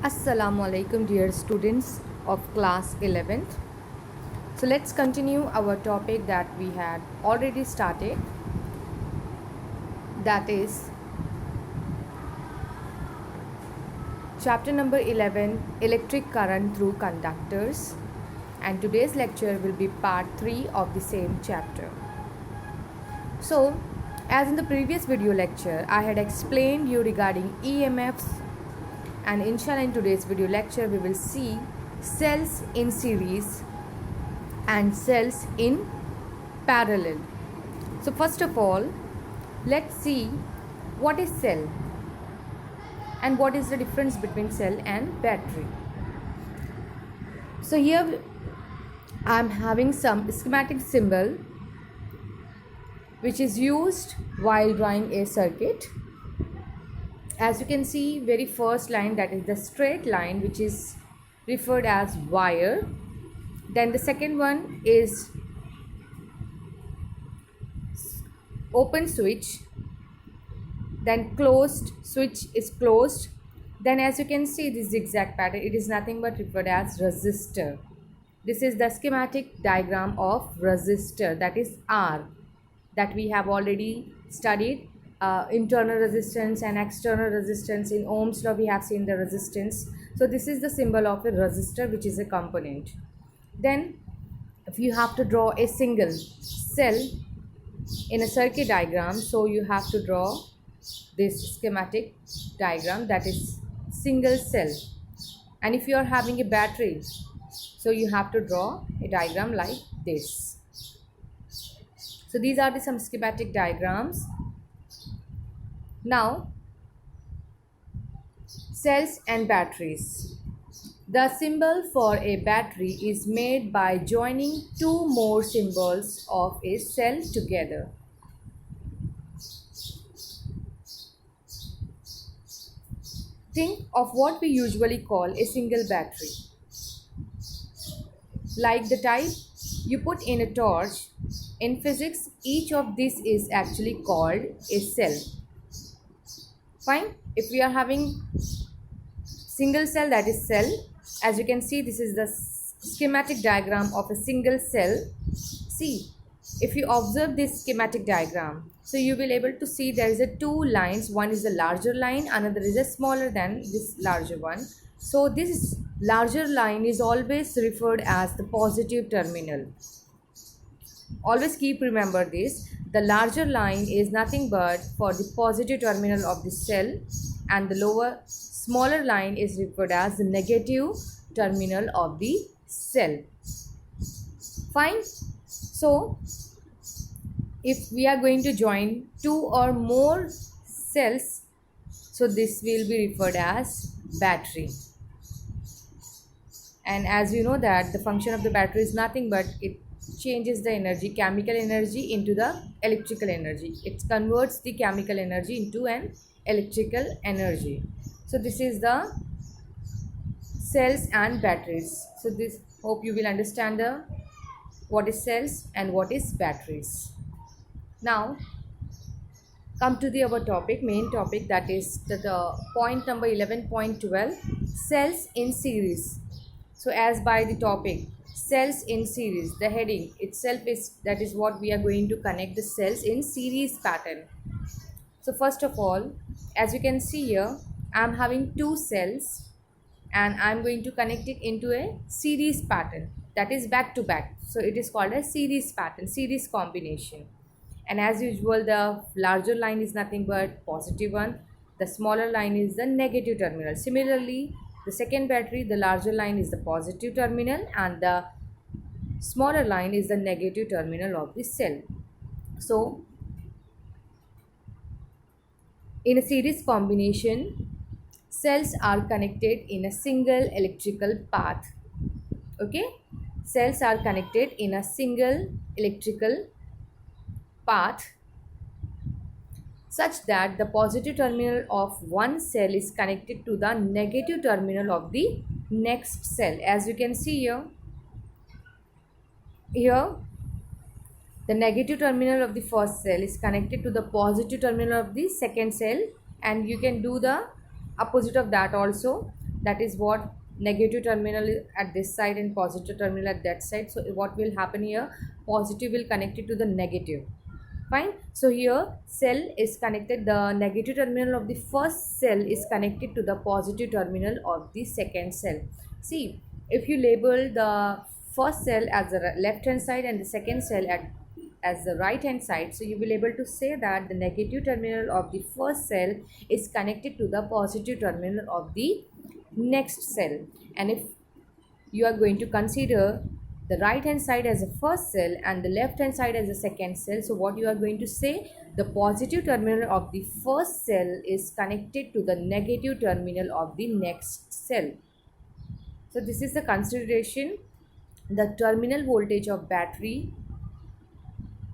Assalamu alaikum, dear students of class 11th. So let's continue our topic that we had already started, that is chapter number 11, electric current through conductors, and today's lecture will be part 3 of the same chapter. So as in the previous video lecture, I had explained you regarding EMFs, and inshallah in today's video lecture we will see cells in series and cells in parallel. So first of all, let's see what is cell and what is the difference between cell and battery. So here I am having some schematic symbol which is used while drawing a circuit. As you can see, very first line, that is the straight line, which is referred as wire. Then the second one is open switch, then closed switch is closed. Then as you can see, this zigzag pattern, it is nothing but referred as resistor. This is the schematic diagram of resistor, that is R, that we have already studied. Internal resistance and external resistance. In Ohm's law we have seen the resistance. So this is the symbol of a resistor, which is a component. Then if you have to draw a single cell in a circuit diagram, so you have to draw this schematic diagram, that is single cell. And if you are having a battery, so you have to draw a diagram like this. So these are some schematic diagrams. Now, cells and batteries. The symbol for a battery is made by joining two more symbols of a cell together. Think of what we usually call a single battery. Like the type you put in a torch, in physics, each of these is actually called a cell. Fine. If we are having single cell, that is cell. As you can see, this is the schematic diagram of a single cell. See, if you observe this schematic diagram, so you will able to see there is a two lines. One is the larger line, another is a smaller than this larger one. So this larger line is always referred as the positive terminal. Always keep remember this. The larger line is nothing but for the positive terminal of the cell, and the smaller line is referred as the negative terminal of the cell. Fine. So if we are going to join two or more cells, so this will be referred as battery. And as you know that the function of the battery is nothing but it changes the energy, chemical energy, into the electrical energy. It converts the chemical energy into an electrical energy. So this is the cells and batteries. So this, hope you will understand what is cells and what is batteries. Now come to our topic, main topic, that is the point number 11.12, cells in series. So as by the topic, cells in series, the heading itself is, that is what we are going to connect the cells in series pattern. So first of all, as you can see here, I am having two cells and I am going to connect it into a series pattern, that is back to back. So it is called a series pattern, series combination. And as usual, the larger line is nothing but positive one, the smaller line is the negative terminal. Similarly, the second battery, the larger line is the positive terminal and the smaller line is the negative terminal of the cell. So in a series combination, cells are connected in a single electrical path. Okay, cells are connected in a single electrical path such that the positive terminal of one cell is connected to the negative terminal of the next cell. As you can see here the negative terminal of the first cell is connected to the positive terminal of the second cell, and you can do the opposite of that also. that is what negative terminal is at this side and positive terminal at that side. So what will happen here, positive will connect it to the negative. Fine. So here cell is connected, the negative terminal of the first cell is connected to the positive terminal of the second cell. See, if you label the first cell as the left hand side and the second cell as the right hand side, so you will able to say that the negative terminal of the first cell is connected to the positive terminal of the next cell. And if you are going to consider the right hand side as a first cell and the left hand side as a second cell, so what you are going to say, the positive terminal of the first cell is connected to the negative terminal of the next cell. So this is the consideration. The terminal voltage of battery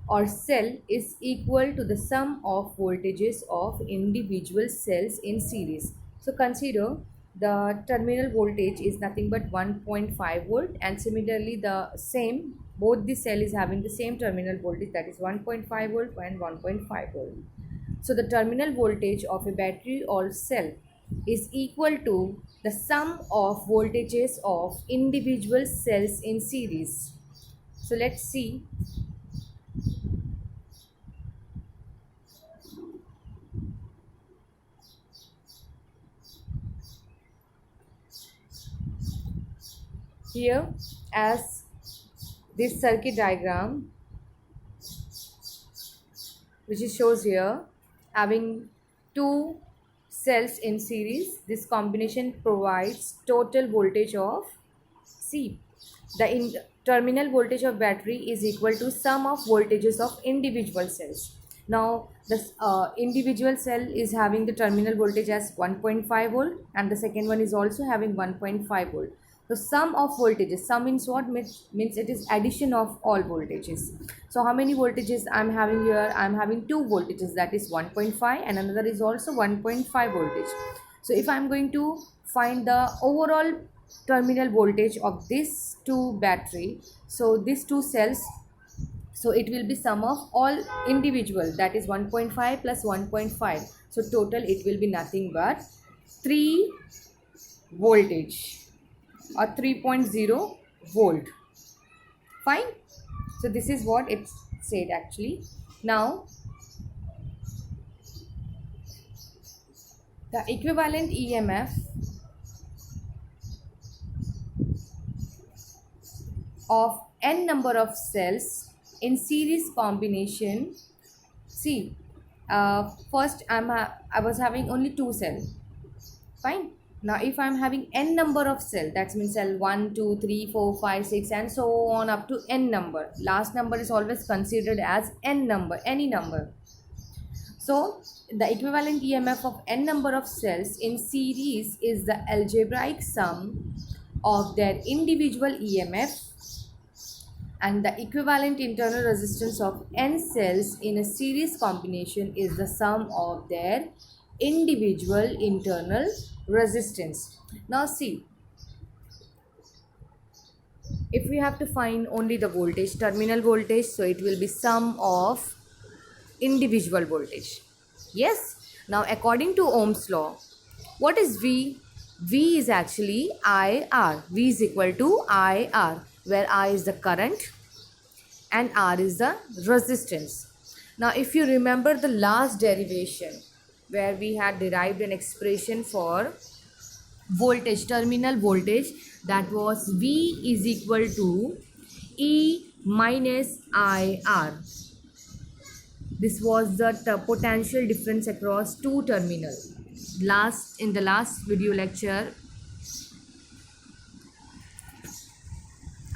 or cell is equal to the sum of voltages of individual cells in series. So consider the terminal voltage is nothing but 1.5 volt, and similarly the same, both the cell is having the same terminal voltage, that is 1.5 volt and 1.5 volt. So the terminal voltage of a battery or cell is equal to the sum of voltages of individual cells in series. So let's see. Here, as this circuit diagram which is shows here, having two cells in series, this combination provides total voltage of, see, the terminal voltage of battery is equal to sum of voltages of individual cells. Now this individual cell is having the terminal voltage as 1.5 volt and the second one is also having 1.5 volt. So sum of voltages, sum means what? Means it is addition of all voltages. So how many voltages I am having here? I am having two voltages, that is 1.5 and another is also 1.5 voltage. So if I am going to find the overall terminal voltage of this two battery, so these two cells, so it will be sum of all individual, that is 1.5 plus 1.5. So total it will be nothing but 3 voltage or 3.0 volt. Fine. So this is what it said actually. Now the equivalent EMF of n number of cells in series combination. See, first I was having only two cells. Fine. Now if I am having n number of cells, that means cell 1, 2, 3, 4, 5, 6 and so on up to n number. Last number is always considered as n number, any number. So the equivalent EMF of n number of cells in series is the algebraic sum of their individual EMF, and the equivalent internal resistance of n cells in a series combination is the sum of their individual internal resistance. Now see, if we have to find only the voltage, terminal voltage, so it will be sum of individual voltage. Yes. Now according to Ohm's law, what is V? V is actually IR. V is equal to IR, where I is the current and R is the resistance. Now if you remember the last derivation where we had derived an expression for voltage, terminal voltage, that was V is equal to E minus IR. This was the potential difference across two terminals. In the last video lecture,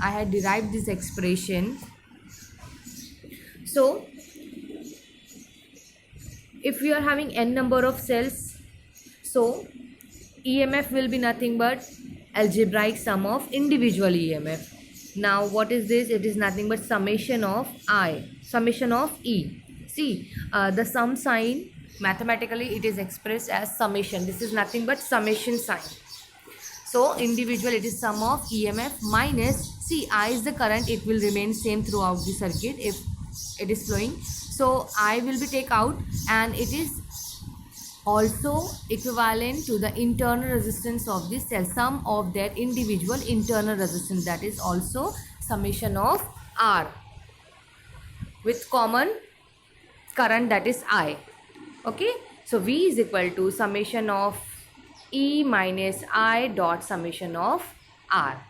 I had derived this expression. So if we are having n number of cells, so EMF will be nothing but algebraic sum of individual EMF. Now what is this? It is nothing but summation of summation of E. See, the sum sign, mathematically it is expressed as summation. This is nothing but summation sign. So individual, it is sum of EMF minus, see, I is the current, it will remain same throughout the circuit if it is flowing. So I will be take out and it is also equivalent to the internal resistance of the cell, sum of their individual internal resistance, that is also summation of R with common current, that is I. Okay, so V is equal to summation of E minus I dot summation of R.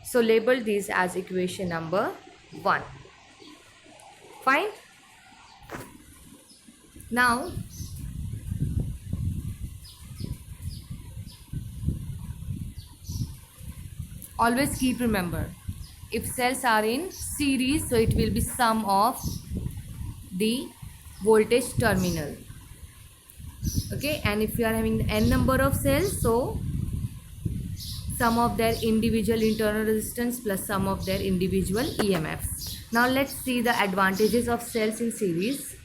So label these as equation number 1. Fine. Now always keep remember, if cells are in series, so it will be sum of the voltage terminal. Okay, and if you are having n number of cells, so sum of their individual internal resistance plus sum of their individual EMFs. Now let's see the advantages of cells in series.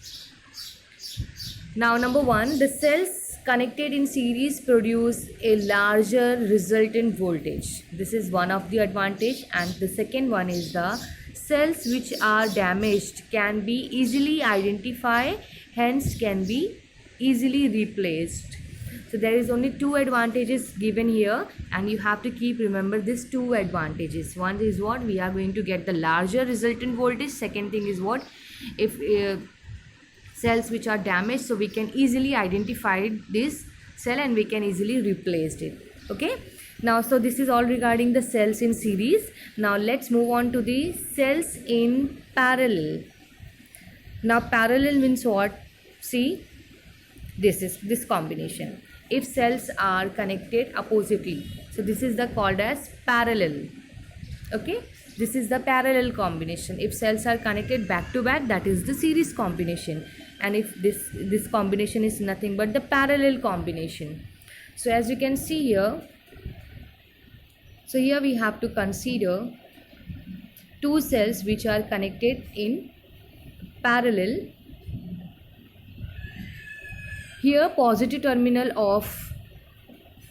Now number 1, the cells connected in series produce a larger resultant voltage. This is one of the advantage, and the second one is the cells which are damaged can be easily identified, hence can be easily replaced. So there is only 2 advantages given here, and you have to keep remember these 2 advantages. One is what we are going to get the larger resultant voltage. Second thing is what, if cells which are damaged, so we can easily identify this cell and we can easily replace it. Okay, now so this is all regarding the cells in series. Now let's move on to the cells in parallel. Now parallel means what? See, this is this combination. If cells are connected oppositely, so this is the called as parallel. Okay, this is the parallel combination. If cells are connected back to back, that is the series combination, and if this combination is nothing but the parallel combination. So as you can see here, so here we have to consider 2 cells which are connected in parallel. Here positive terminal of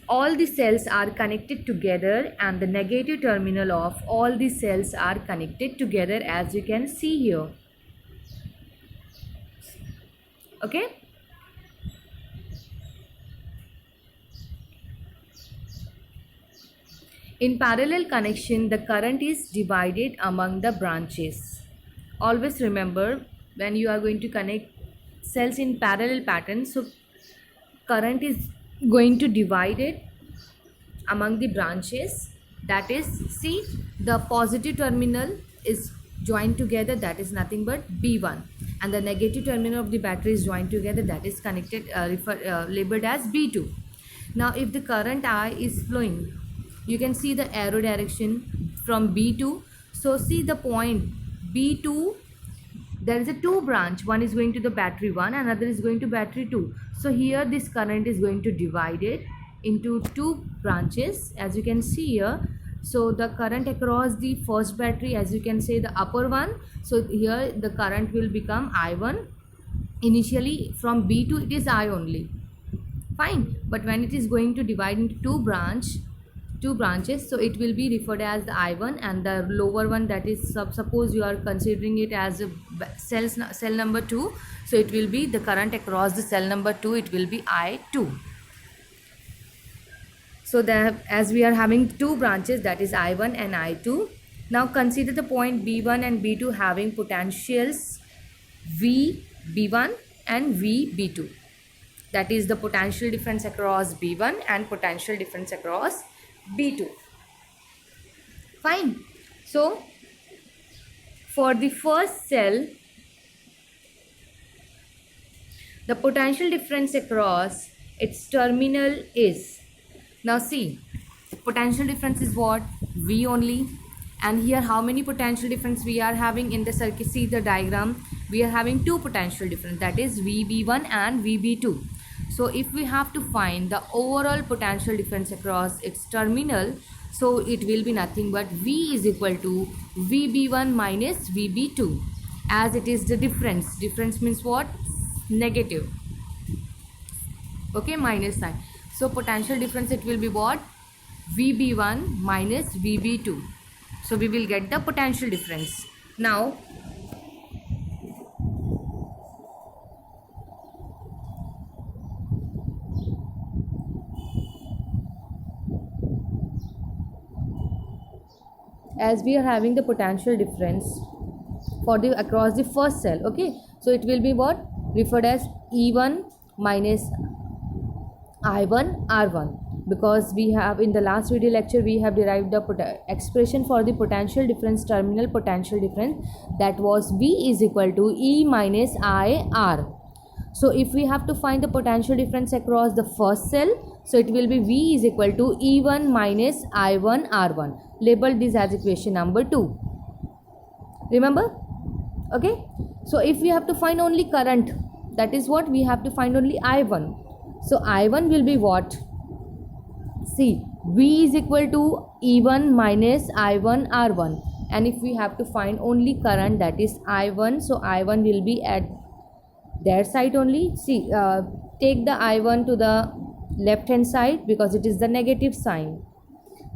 all the cells are connected together and the negative terminal of all the cells are connected together, as you can see here. Okay, in parallel connection the current is divided among the branches. Always remember, when you are going to connect cells in parallel pattern, so current is going to divide it among the branches. That is, see, the positive terminal is joined together, that is nothing but B1, and the negative terminal of the battery is joined together, that is connected labeled as B2. Now if the current I is flowing, you can see the arrow direction from B2. So see the point B2, there is a 2 branch, one is going to the battery 1, another is going to battery 2. So here this current is going to divide it into 2 branches, as you can see here. So the current across the first battery, as you can say, the upper one, so here the current will become I1. Initially from B2 it is I only, fine, but when it is going to divide into 2 branches, so it will be referred as the I1, and the lower one, that is suppose you are considering it as a cell number 2, so it will be the current across the cell number 2, it will be I2. So that as we are having 2 branches, that is I1 and I2. Now consider the point B1 and B2 having potentials VB1 and VB2. That is the potential difference across B1 and potential difference across B2. Fine. So for the first cell, the potential difference across its terminal is, now see, potential difference is what? V only. And here how many potential difference we are having in the circuit? See the diagram, we are having 2 potential difference, that is VB1 and VB2. So if we have to find the overall potential difference across its terminal, so it will be nothing but V is equal to VB1 minus VB2, as it is the difference. Difference means what? Negative. Okay, minus sign. So potential difference, it will be what? VB1 minus VB2. So we will get the potential difference. Now as we are having the potential difference for the across the first cell. Okay, so it will be what referred as E1 minus I1 R1, because we have in the last video lecture we have derived the expression for the potential difference, terminal potential difference, that was V is equal to E minus I R. So if we have to find the potential difference across the first cell, so it will be V is equal to E1 minus I1 R1. Label this as equation number 2. Remember? Okay. So if we have to find only current, that is what we have to find only I1. So I1 will be what? See, V is equal to E1 minus I1 R1. And if we have to find only current, that is I1, so I1 will be at their side only. See, take the I1 to the left hand side because it is the negative sign.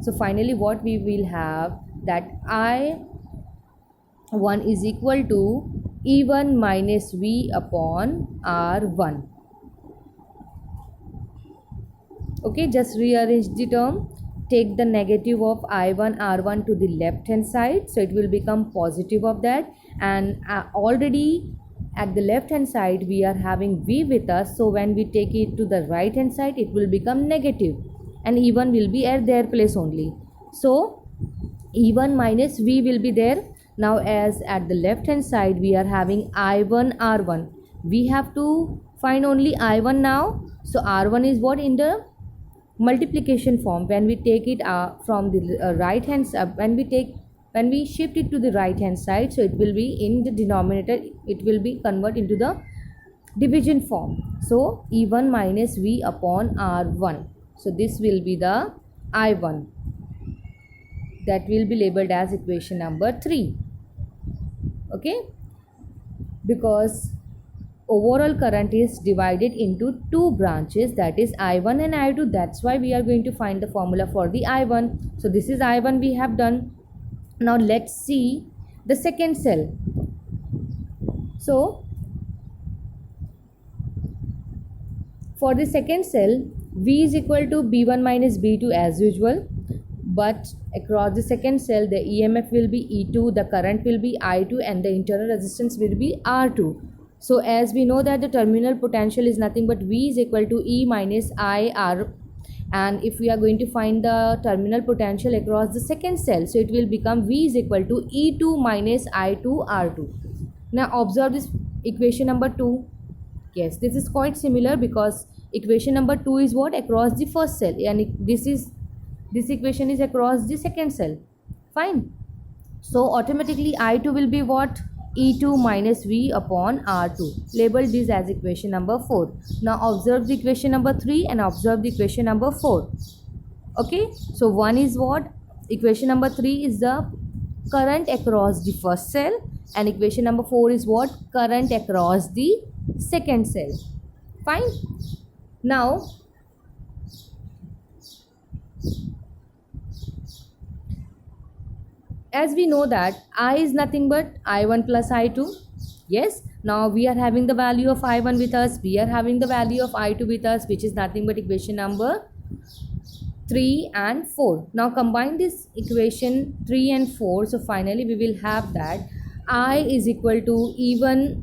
So finally what we will have, that I1 is equal to E1 minus V upon R1. Okay, just rearrange the term. Take the negative of I1 R1 to the left hand side, so it will become positive of that. And already at the left hand side we are having V with us, so when we take it to the right hand side it will become negative and E1 will be at their place only. So E1 minus V will be there. Now as at the left hand side we are having I1 R1, we have to find only I1 now. So R1 is what in the multiplication form. When we take it from the right hand side, when we shift it to the right hand side, so it will be in the denominator, it will be converted into the division form. So E1 minus V upon R1. So this will be the I1, that will be labeled as equation number 3. Okay, because overall current is divided into two branches, that is I1 and I2. That's why we are going to find the formula for the I1. So this is I1 we have done. Now let's see the second cell. So for the second cell, V is equal to B1 minus B2 as usual, but across the second cell the EMF will be E2, the current will be I2, and the internal resistance will be R2. So as we know that the terminal potential is nothing but V is equal to E minus I R, and if we are going to find the terminal potential across the second cell, so it will become V is equal to E2 minus I2 R2. Now observe this equation number 2. Yes, this is quite similar because equation number 2 is what across the first cell, and this equation is across the second cell. Fine. So automatically I2 will be what? E2 minus V upon R2. Label this as equation number 4. Now observe the equation number 3 and observe the equation number 4. Okay, so one is what? Equation number 3 is the current across the first cell, and equation number 4 is what? Current across the second cell. Fine. Now as we know that I is nothing but I1 plus I2. Yes, now we are having the value of I1 with us, we are having the value of I2 with us, which is nothing but equation number 3 and 4. Now combine this equation 3 and 4. So finally we will have that I is equal to E1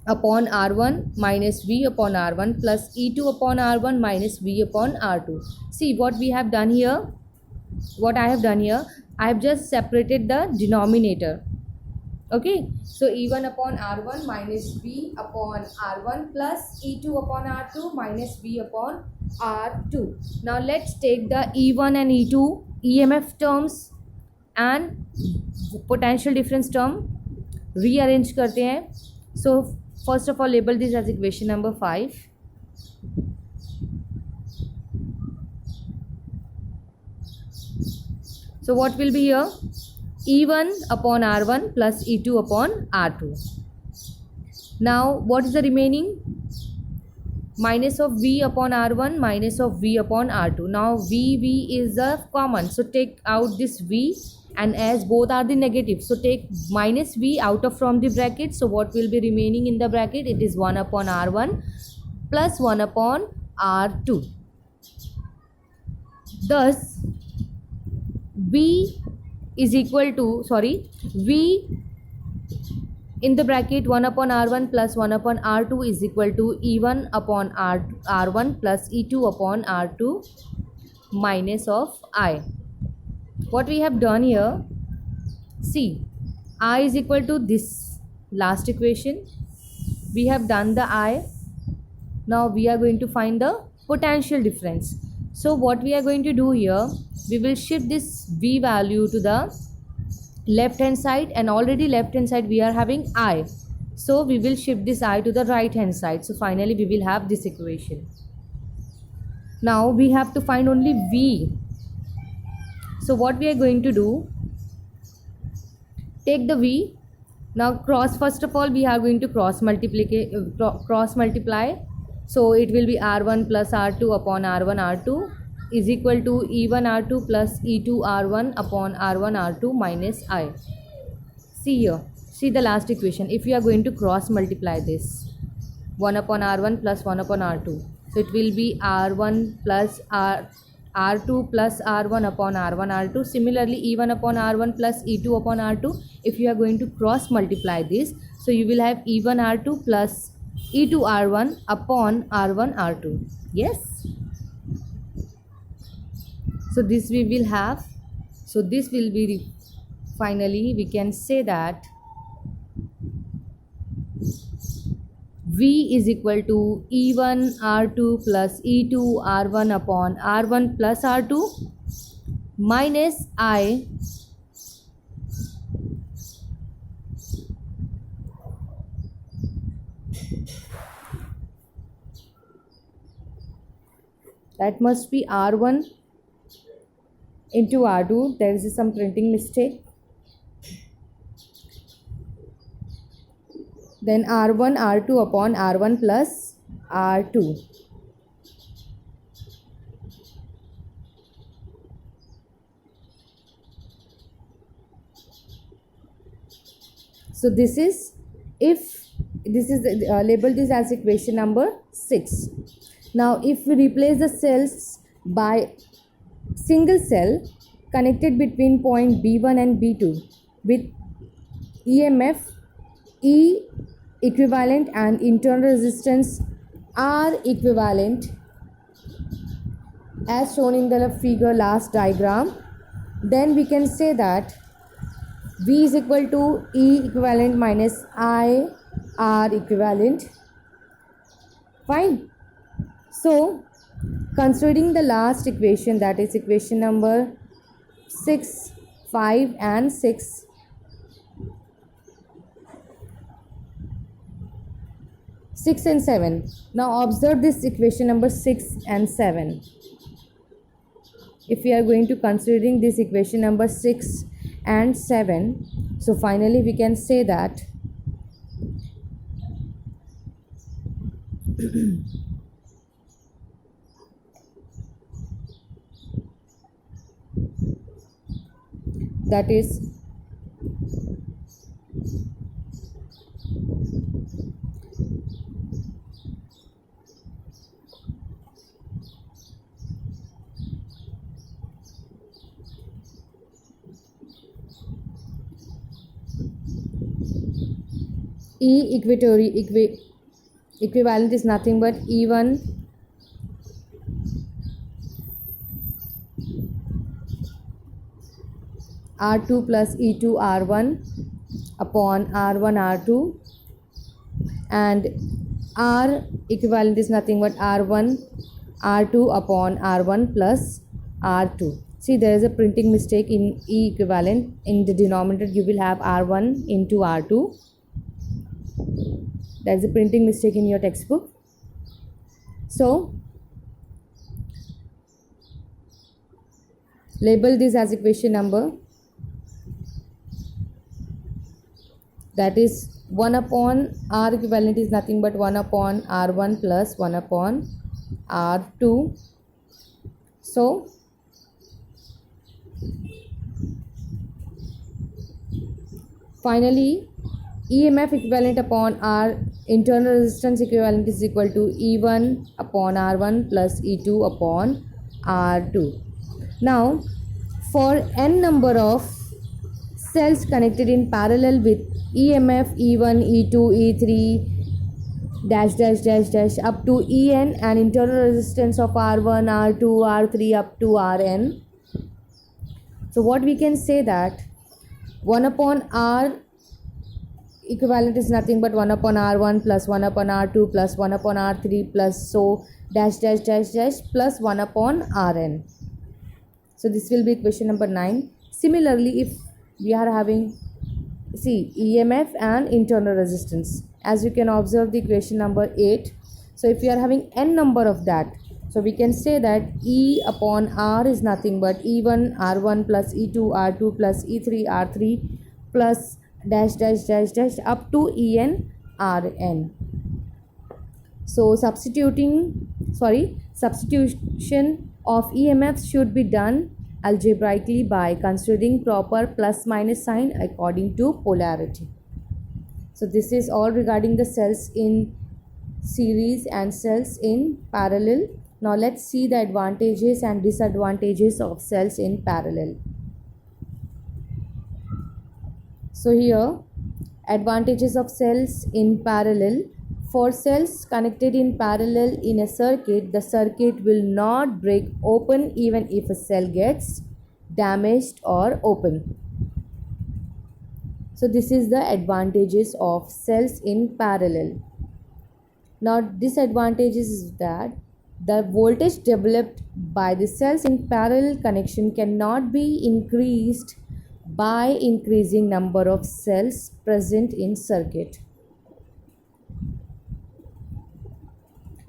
upon R1 minus V upon R1 plus E2 upon R1 minus V upon R2. See what we have done here, what I have done here, I have just separated the denominator. Okay, so E1 upon R1 minus V upon R1 plus E2 upon R2 minus V upon R2. Now let's take the E1 and E2 EMF terms and potential difference term, rearrange करते हैं. So first of all label this as equation number 5. So what will be here? E1 upon R1 plus E2 upon R2. Now what is the remaining? Minus of V upon R1 minus of V upon R2. Now V is the common, so take out this V, and as both are the negative, so take minus V out of from the bracket. So what will be remaining in the bracket? It is 1 upon R1 plus 1 upon R2. Thus V is equal to, sorry, V in the bracket 1 upon R1 plus 1 upon R2 is equal to E1 upon R1 plus E2 upon R2 minus of I. What we have done here, see, I is equal to this last equation. We have done the I. Now we are going to find the potential difference. So what we are going to do here, we will shift this V value to the left hand side, and already left hand side we are having I. So we will shift this I to the right hand side. So finally we will have this equation. Now we have to find only V. So what we are going to do, take the V. Now cross, first of all we are going to cross multiply. So it will be R1 plus R2 upon R1 R2 is equal to E1 R2 plus E2 R1 upon R1 R2 minus I. See here, see the last equation. If you are going to cross multiply this, 1 upon R1 plus 1 upon R2. So it will be R1 plus R2 plus R1 upon R1 R2. Similarly, E1 upon R1 plus E2 upon R2. If you are going to cross multiply this, so you will have E1 R2 plus E2 R1 upon R1 R2. Yes. So this we will have. So this will be, finally we can say that V is equal to E1 R2 plus E2 R1 upon R1 plus R2 minus I that must be R1 into R2. There is some printing mistake. Then R1 R2 upon R1 plus R2. So this is, if this is label this as equation number 6. Now if we replace the cells by single cell connected between point B1 and B2 with EMF E equivalent and internal resistance R equivalent as shown in the figure last diagram, then we can say that V is equal to E equivalent minus I R equivalent. Fine. So considering the last equation, that is equation number 6, 5 and 6, and 7. Now observe this equation number 6 and 7. If we are going to considering this equation number 6 and 7, so finally we can say that that is E equivalent is nothing but E1 R2 plus E2 R1 upon R1 R2, and R equivalent is nothing but R1 R2 upon R1 plus R2. See, there is a printing mistake in E equivalent. In the denominator you will have R1 into R2. There is a printing mistake in your textbook. So label this as equation number, that is 1 upon R equivalent is nothing but 1 upon R1 plus 1 upon R2. So finally EMF equivalent upon R internal resistance equivalent is equal to E1 upon R1 plus E2 upon R2. Now for n number of cells connected in parallel with EMF E1, E2, E3 dash dash dash dash up to En and internal resistance of R1, R2, R3 up to Rn. So what we can say that 1 upon R equivalent is nothing but 1 upon R1 plus 1 upon R2 plus 1 upon R3 plus so dash dash dash dash plus 1 upon Rn. So this will be question number 9. Similarly, if we are having EMF and internal resistance, as you can observe the equation number 8. So if we are having n number of that, so we can say that E upon R is nothing but E1 R1 plus E2 R2 plus E3 R3 plus dash dash dash dash up to En Rn. So substitution of EMFs should be done algebraically by considering proper plus minus sign according to polarity. So this is all regarding the cells in series and cells in parallel. Now let's see the advantages and disadvantages of cells in parallel. So here, advantages of cells in parallel. For cells connected in parallel in a circuit, the circuit will not break open even if a cell gets damaged or open. So this is the advantages of cells in parallel. Now disadvantages is that the voltage developed by the cells in parallel connection cannot be increased by increasing number of cells present in circuit.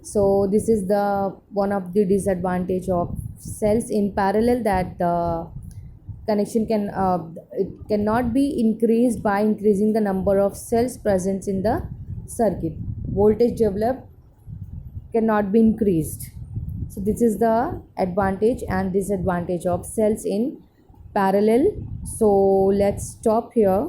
So this is the one of the disadvantage of cells in parallel, that the connection cannot be increased by increasing the number of cells present in the circuit. Voltage developed cannot be increased. So this is the advantage and disadvantage of cells in parallel. So let's stop here.